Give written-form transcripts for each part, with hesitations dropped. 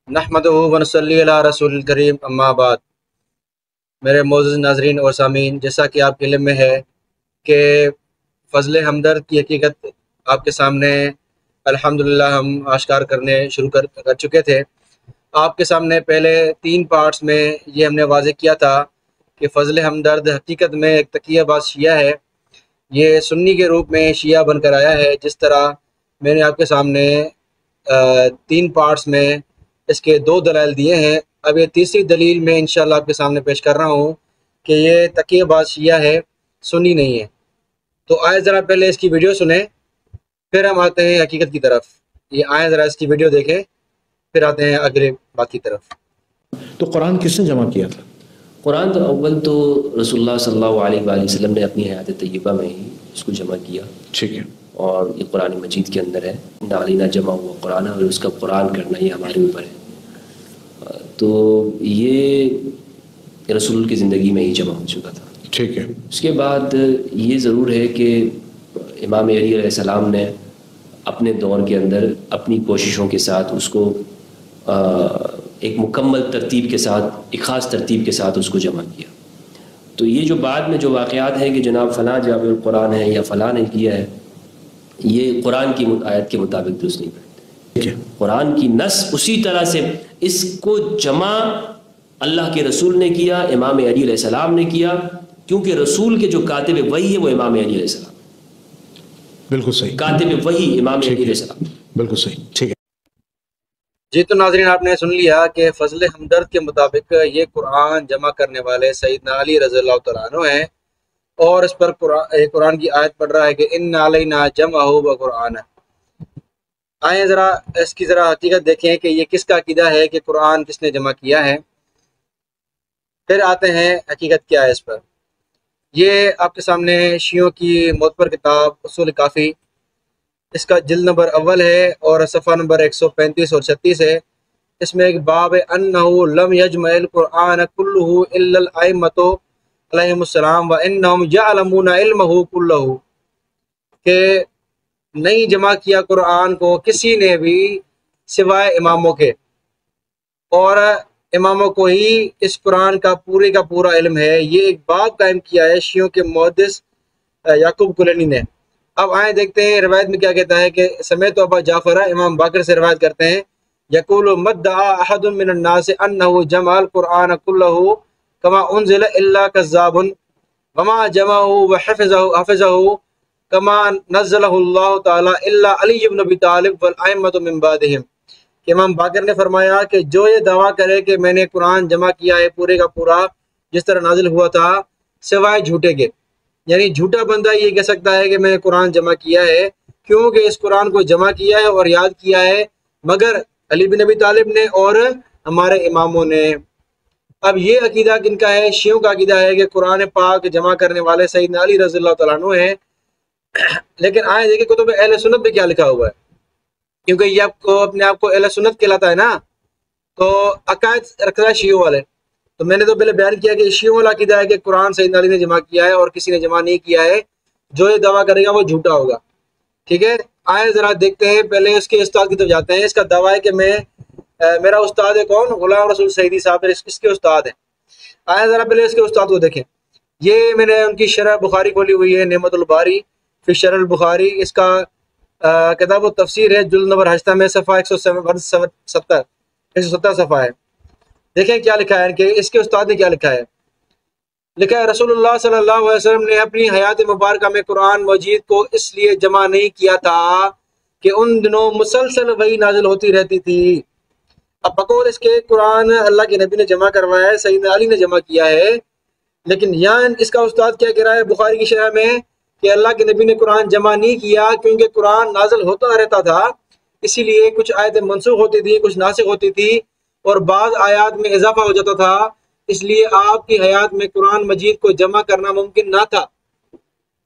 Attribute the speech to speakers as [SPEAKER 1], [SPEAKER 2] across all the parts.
[SPEAKER 1] نحمدہ و نصلی علی رسول الکریم اما بعد۔ میرے معزز ناظرین اور سامعین، جیسا کہ آپ کے علم میں ہے کہ فضل ہمدرد کی حقیقت آپ کے سامنے الحمدللہ ہم آشکار کرنے شروع کر چکے تھے۔ آپ کے سامنے پہلے 3 پارٹس میں یہ ہم نے واضح کیا تھا کہ فضل ہمدرد حقیقت میں ایک تقیہ باز شیعہ ہے، یہ سنی کے روپ میں شیعہ بن کر آیا ہے۔ جس طرح میں نے آپ کے سامنے 3 پارٹس میں اس کے 2 دلائل دیے ہیں، اب یہ تیسری دلیل میں انشاءاللہ آپ کے سامنے پیش کر رہا ہوں کہ یہ تقیہ باز شیعہ ہے، سنی نہیں ہے۔ تو آئے ذرا پہلے اس کی ویڈیو سنیں، پھر ہم آتے ہیں حقیقت کی طرف۔ یہ آئیں ذرا اس کی ویڈیو دیکھیں، پھر آتے ہیں اگلے بات کی طرف۔
[SPEAKER 2] تو قرآن کس نے جمع کیا تھا؟
[SPEAKER 3] قرآن تو اول تو رسول اللہ صلی اللہ علیہ وآلہ وسلم نے اپنی حیات طیبہ میں ہی اس کو جمع کیا،
[SPEAKER 2] ٹھیک ہے،
[SPEAKER 3] اور یہ قرآن مجید کے اندر ہے، نالینا جمع ہوا قرآن، اور اس کا قرآن کرنا یہ ہمارے اوپر ہے۔ تو یہ رسول کی زندگی میں ہی جمع ہو چکا تھا۔
[SPEAKER 2] ٹھیک ہے،
[SPEAKER 3] اس کے بعد یہ ضرور ہے کہ امام علی علیہ السلام نے اپنے دور کے اندر اپنی کوششوں کے ساتھ اس کو ایک مکمل ترتیب کے ساتھ، ایک خاص ترتیب کے ساتھ اس کو جمع کیا۔ تو یہ جو بعد میں جو واقعات ہیں کہ جناب فلاں جامع القرآن ہے یا فلاں نے کیا ہے، یہ قرآن کی آیت کے مطابق درست نہیں بیٹھتے۔
[SPEAKER 2] ٹھیک ہے،
[SPEAKER 3] قرآن کی نص اسی طرح سے اس کو جمع اللہ کے رسول نے کیا، امام علی علیہ السلام نے کیا، کیونکہ رسول کے جو کاتب وحی ہے وہ امام علی علیہ السلام،
[SPEAKER 2] بالکل صحیح،
[SPEAKER 3] کاتب وحی امام علی علیہ السلام۔
[SPEAKER 2] بالکل صحیح، ٹھیک ہے۔
[SPEAKER 1] جی تو ناظرین، آپ نے سن لیا کہ فضل ہمدرد کے مطابق یہ قرآن جمع کرنے والے سیدنا علی رضی اللہ تعالیٰ عنہ ہیں، اور اس پر قرآن کی آیت پڑھ رہا ہے کہ ان علینا جمعہ و قرآن۔ آئیں ذرا اس کی ذرا حقیقت دیکھیں کہ یہ کس کا عقیدہ ہے کہ قرآن کس نے جمع کیا ہے، پھر آتے ہیں حقیقت کیا ہے اس پر۔ یہ آپ کے سامنے شیعوں کی معتبر کتاب اصول کافی، اس کا جلد نمبر اول ہے اور صفحہ نمبر 135 اور 36 ہے۔ اس میں ایک باب انہ لم یجمع القرآن کلہ الا الائمۃ علیہم السلام وانہم یعلمون علمہ کلہ، کہ نہیں جمع کیا قرآن کو کسی نے بھی سوائے اماموں کے، اور اماموں کو ہی اس قرآن کا پورا علم ہے۔ یہ ایک باب قائم کیا ہے شیعوں کے محدث یعقوب کلینی نے۔ اب آئیں دیکھتے ہیں روایت میں کیا کہتا ہے کہ سمیت ابا جعفر، امام باقر سے روایت کرتے ہیں، یقول مدعا احد من الناس انہ جمع القرآن کلہ کما انزل الا کذاب وما جمعہ وحفظہ کما نزلہ اللہ تعالی الا علی بن ابی طالب والائمۃ من بعدہم، کہ امام باقر نے فرمایا کہ جو یہ دعویٰ کرے کہ میں نے قرآن جمع کیا ہے پورے کا پورا جس طرح نازل ہوا تھا سوائے جھوٹے کے، یعنی جھوٹا بندہ یہ کہہ سکتا ہے کہ میں نے قرآن جمع کیا ہے، کیونکہ اس قرآن کو جمع کیا ہے اور یاد کیا ہے مگر علی بن ابی طالب نے اور ہمارے اماموں نے۔ اب یہ عقیدہ کن کا ہے؟ شیعوں کا عقیدہ ہے کہ قرآن پاک جمع کرنے والے سیدنا علی رضی اللہ تعالیٰ عنہ ہیں۔ لیکن آئیں دیکھیں کتب اہل سنت میں کیا لکھا ہوا ہے، کیونکہ یہ آپ کو اپنے آپ کو اہل سنت کہلاتا ہے نا، تو عقائد رکھتا ہے شیعوں والے۔ تو میں نے تو پہلے بیان کیا کہ شیعوں والا عقیدہ ہے کہ قرآن سیدنا علی نے جمع کیا ہے اور کسی نے جمع نہیں کیا ہے، جو یہ دعویٰ کرے گا وہ جھوٹا ہوگا۔ ٹھیک ہے، آئیں ذرا دیکھتے ہیں، پہلے اس کے استاد کی طرف جاتے ہیں۔ اس کا دعویٰ ہے کہ میرا استاد ہے کون؟ غلام رسول سعیدی صاحب اس کے استاد ہیں۔ آئیں ذرا پہلے اس کے استاد کو دیکھیں۔ یہ میں نے ان کی شرح بخاری کھولی ہوئی ہے، نعمت الباری فی شرح البخاری، اس کا کتاب و تفسیر ہے، جلد نمبر 8 میں صفحہ 170 صفحہ ہے۔ دیکھیں کیا لکھا ہے کہ اس کے استاد نے کیا لکھا ہے۔ لکھا ہے رسول اللہ صلی اللہ علیہ وسلم نے اپنی حیات مبارکہ میں قرآن مجید کو اس لیے جمع نہیں کیا تھا کہ ان دنوں مسلسل وحی نازل ہوتی رہتی تھی۔ اب بقول اس کے قرآن اللہ کے نبی نے جمع کروایا ہے، سیدنا علی نے جمع کیا ہے، لیکن یہاں اس کا استاد کیا کہہ رہا ہے بخاری کی شرح میں کہ اللہ کے نبی نے قرآن جمع نہیں کیا کیونکہ قرآن نازل ہوتا رہتا تھا، اسی لیے کچھ آیتیں منسوخ ہوتی تھی، کچھ ناسخ ہوتی تھی، اور بعض آیات میں اضافہ ہو جاتا تھا، اس لیے آپ کی حیات میں قرآن مجید کو جمع کرنا ممکن نہ تھا۔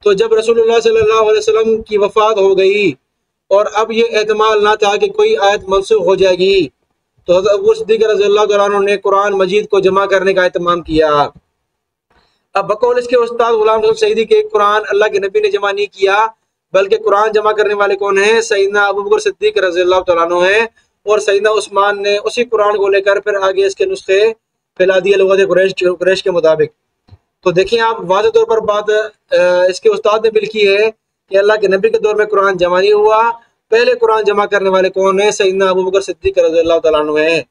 [SPEAKER 1] تو جب رسول اللہ صلی اللہ علیہ وسلم کی وفات ہو گئی اور اب یہ احتمال نہ تھا کہ کوئی آیت منسوخ ہو جائے گی، تو حضرت ابو صدیق رضی اللہ تعالیٰ عنہ نے قرآن مجید کو جمع کرنے کا اہتمام کیا۔ اب بقول اس کے استاد غلام رسول سعیدی کے قرآن اللہ کے نبی نے جمع نہیں کیا، بلکہ قرآن جمع کرنے والے کون ہیں؟ سیدنا ابو بکر صدیق رضی اللہ تعالیٰ عنہ ہیں، اور سیدنا عثمان نے اسی قرآن کو لے کر پھر آگے اس کے نسخے پھیلا دیے لغت قریش کے مطابق۔ تو دیکھیں آپ واضح طور پر بات اس کے استاد نے بھی لکھی ہے کہ اللہ کے نبی کے دور میں قرآن جمع نہیں ہوا، پہلے قرآن جمع کرنے والے کون ہیں؟ سیدنا ابو بکر صدیق رضی اللہ تعالیٰ عنہ ہیں۔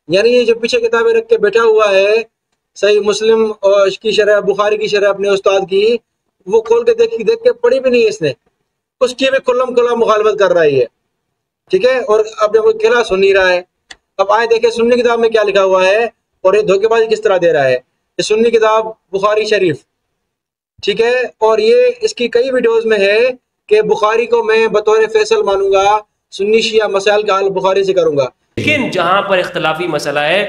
[SPEAKER 1] یعنی یہ جو پیچھے کتابیں رکھ کے بیٹھا ہوا ہے، صحیح مسلم کی شرح، بخاری کی شرح اپنے استاد کی، وہ کھول کے دیکھ کے پڑھی بھی نہیں اس نے، اس کی بھی کھلم کھلا مخالفت کر رہا ہے، ٹھیک ہے، اور اب جب وہ کھلا سن نہیں رہا ہے۔ اب آئے دیکھیں سنی کتاب میں کیا لکھا ہوا ہے اور یہ دھوکے بازی کس طرح دے رہا ہے۔ یہ سنی کتاب بخاری شریف، ٹھیک ہے، اور یہ اس کی کئی ویڈیوز میں ہے کہ بخاری کو میں بطور فیصل مانوں گا، سنی شیعہ مسائل کا حل بخاری سے کروں گا۔
[SPEAKER 3] لیکن جہاں پر اختلافی مسئلہ ہے،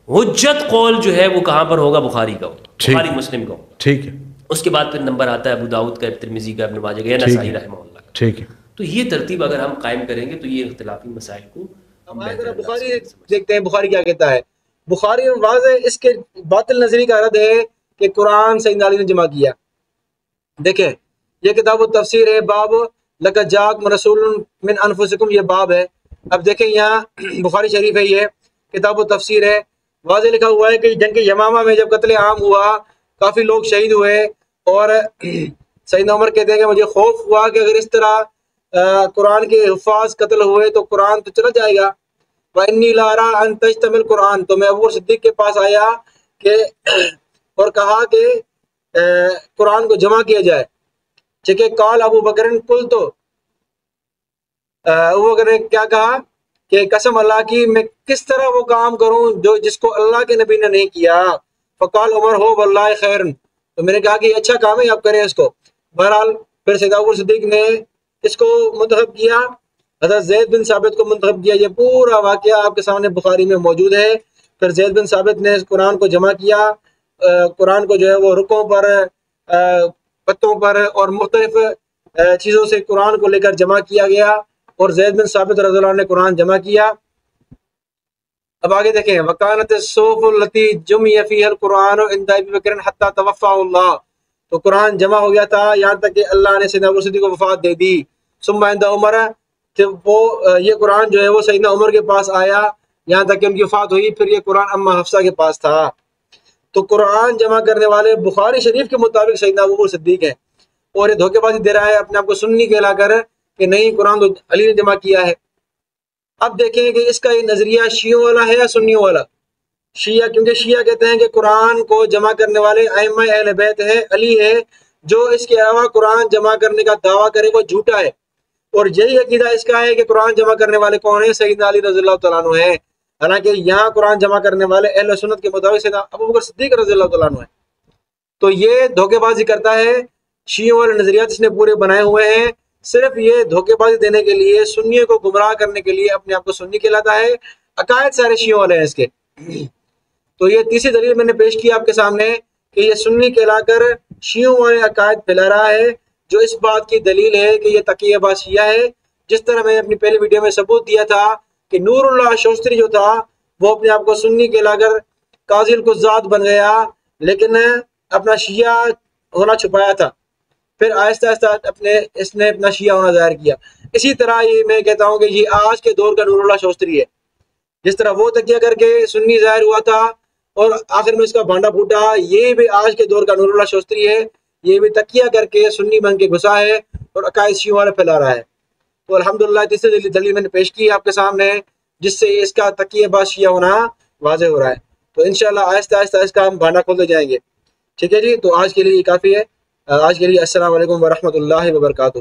[SPEAKER 3] حجت قول جو ہے وہ کہاں پر ہوگا؟ بخاری کا ہوگا، بخاری مسلم کا ہوگا،
[SPEAKER 2] ٹھیک ہے۔
[SPEAKER 3] اس کے بعد پھر نمبر آتا ہے ابو داؤد کا، ترمذی کا، ابن ماجہ کا، یا نسائی رحمہ اللہ کا۔
[SPEAKER 2] ٹھیک ہے،
[SPEAKER 3] تو یہ ترتیب اگر ہم قائم کریں گے تو یہ اختلافی مسائل کو ہم بہتر
[SPEAKER 1] بخاری دیکھتے ہیں بخاری کیا کہتا ہے۔ بخاری واضح اس کے باطل نظری کا رد ہے کہ قرآن سیدنا علی نے جمع کیا۔ دیکھیں یہ کتاب التفسیر ہے، باب لقد جاءکم رسول من انفسکم، یہ باب ہے۔ اب دیکھیں یہاں بخاری شریف ہے، یہ کتاب التفسیر ہے، واضح لکھا ہوا ہے کہ جنگ یمامہ میں جب قتل عام ہوا، کافی لوگ شہید ہوئے، اور سیدنا عمر کہتے ہیں کہ مجھے خوف ہوا کہ اگر اس طرح قرآن کے حفاظ قتل ہوئے تو قرآن تو چلا جائے گا۔ وَإِنِّي لَا أَرَىٰ أَن تَجْتَمِعَ الْقُرْآنُ، تو میں ابو بکر صدیق کے پاس آیا کہ اور کہا کہ قرآن کو جمع کیا جائے، ٹھیک ہے۔ قال ابو بکر قل، تو ابو بکر نے کیا کہا کہ قسم اللہ کی میں کس طرح وہ کام کروں جو جس کو اللہ کے نبی نے نہیں کیا۔ فقال عمر ہو واللہ خیر، تو میں نے کہا کہ یہ اچھا کام ہے، آپ کریں اس کو۔ بہرحال پھر سیدنا ابو بکر صدیق نے اس کو منتخب کیا، حضرت زید بن ثابت کو منتخب کیا۔ یہ پورا واقعہ آپ کے سامنے بخاری میں موجود ہے۔ پھر زید بن ثابت نے اس قرآن کو جمع کیا، قرآن کو جو ہے وہ رکوں پر، پتوں پر اور مختلف چیزوں سے قرآن کو لے کر جمع کیا گیا، اور زید بن ثابت رضی اللہ عنہ نے قرآن جمع کیا۔ اب آگے دیکھیں، وَكَانَتِ الصُّحُفُ الَّتِي جُمِعَ فِيهَا الْقُرْآنُ عِندَ أَبِي بَكْرٍ حَتَّى تَوَفَّاهُ اللَّهُ، تو قرآن جمع ہو گیا تھا یہاں تک کہ اللہ نے سیدنا ابو صدیق کو وفات دے دی۔ ثم عند عمر، وہ یہ قرآن جو ہے وہ سیدنا عمر کے پاس آیا یہاں تک کہ ان کی وفات ہوئی، پھر یہ قرآن اما حفصہ کے پاس تھا۔ تو قرآن جمع کرنے والے بخاری شریف کے مطابق سیدنا ابو بکر صدیق ہے، اور یہ دھوکے بازی دے رہا ہے اپنے آپ کو سنی کہلا کر کہ نہیں قرآن تو علی نے جمع کیا ہے۔ اب دیکھیں کہ اس کا یہ نظریہ شیعوں والا ہے یا سنیوں والا؟ شیعہ، کیونکہ شیعہ کہتے ہیں کہ قرآن کو جمع کرنے والے ائمہ اہل بیت ہے، علی ہے، جو اس کے علاوہ قرآن جمع کرنے کا دعویٰ کرے وہ جھوٹا ہے، اور یہی عقیدہ اس کا ہے کہ قرآن جمع کرنے والے کون ہیں؟ سیدنا علی رضی اللہ تعالیٰ عنہ ہیں، حالانکہ یہاں قرآن جمع کرنے والے اہل سنت کے مطابق سیدنا ابو بکر صدیق رضی اللہ تعالیٰ عنہ ہیں۔ تو یہ دھوکے بازی کرتا ہے، شیعوں والے نظریات اس نے پورے بنائے ہوئے ہیں، صرف یہ دھوکے بازی دینے کے لیے، سنیوں کو گمراہ کرنے کے لیے اپنے آپ کو سنی کہلاتا ہے۔ عقائد سارے شیعوں والے ہیں اس کے۔ تو یہ تیسری دلیل میں نے پیش کی آپ کے سامنے کہ یہ سنی کہلا کر شیعوں والے عقائد پھیلا رہا ہے، جو اس بات کی دلیل ہے کہ یہ تقیہ باز شیعہ ہے۔ جس طرح میں نے اپنی پہلی ویڈیو میں ثبوت دیا تھا کہ نور اللہ شوستری جو تھا وہ اپنے آپ کو سنی کہلا کر قاضی القضات بن گیا، لیکن اپنا شیعہ ہونا چھپایا تھا، پھر آہستہ آہستہ اس نے اپنا شیعہ ہونا ظاہر کیا۔ اسی طرح یہ میں کہتا ہوں کہ یہ آج کے دور کا نور اللہ شوستری ہے، جس طرح وہ تکیہ کر کے سنی ظاہر ہوا تھا اور آخر میں اس کا بھانڈا پھوٹا، یہ بھی آج کے دور کا نور اللہ شوستری ہے، یہ بھی تکیہ کر کے سنی بن کے گھسا ہے اور عقائد شیعوں والے پھیلا رہا ہے۔ تو الحمدللہ تیسری دلیل میں نے پیش کی آپ کے سامنے، جس سے اس کا تکیہ باز شیعہ ہونا واضح ہو رہا ہے۔ تو انشاءاللہ آہستہ آہستہ اس کا ہم بھانڈا کھولتے جائیں گے، ٹھیک ہے جی۔ تو آج کے لیے یہ کافی ہے، آج کے لیے السلام علیکم ورحمۃ اللہ وبرکاتہ۔